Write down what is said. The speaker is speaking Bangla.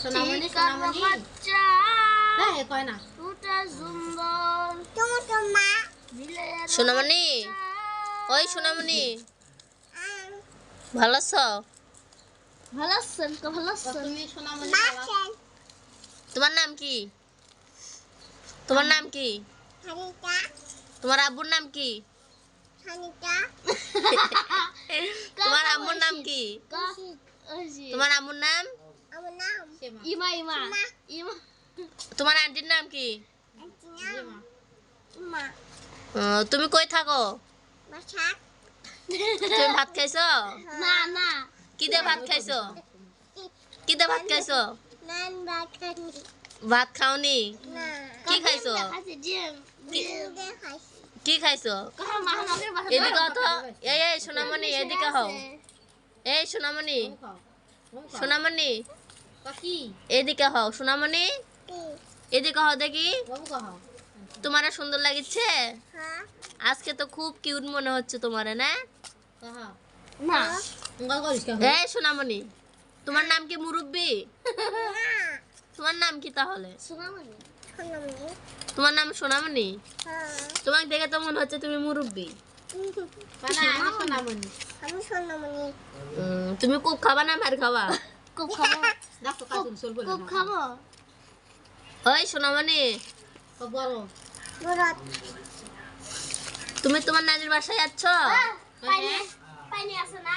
সোনামণি সোনামণি বাচ্চা এই কয় না ওটা সুন্দর তোমা মিলে সোনামণি ওই সোনামণি ভালো আছো? ভালো আছেন তো ভালো আছেন তুমি সোনামণি বাবা তোমার নাম কি? তোমার নাম কি? হানিটা তোমার আব্বুর নাম কি? হানিটা তোমার আম্মুর নাম কি? তোমার আম্মুর নাম? আমার নাম সেমা ইমা ইমা ইমা তোমার আন্টির নাম কি? সেমা ইমা তুমি কই থাকো? বাসা তুমি ভাত খাইছো? না না কি দিয়ে ভাত খাইছো? কি দিয়ে ভাত খাইছো? নান বাখানি ভাত খাওনি? না কি খাইছো? আছে ডিম ডিম খাইছি কি খাইছো? কহ মাহনাদের বাসা এদিকে তো এই সোনামণি এদিকে হও। এই সোনামণি খাও সোনামণি কাকি এদিকে হও সোনামণি এদিকে হও দেখি। বাবু কহ তোমার সুন্দর লাগিচ্ছে? হ্যাঁ আজকে তো খুব কিউট মনে হচ্ছে তোমারে না? কহ না উঙ্গল করিস কেন এই সোনামণি তোমার নাম কি মুরব্বি? তোমার নাম কি তাহলে? সোনামণি তোমার নাম সোনামণি? হ্যাঁ তোমাকে দেখে তো মনে হচ্ছে তুমি মুরব্বি। না আমি সোনামণি আমি সোনামণি তুমি খুব খাবা না মার খাবা? খুব খাবো দেখো কাকুন সল বলে খুব খাবো ওই সোনামণি বড় বরাত তুমি তোমার নানির বাসায় যাচ্ছ? পানি পানি আছে না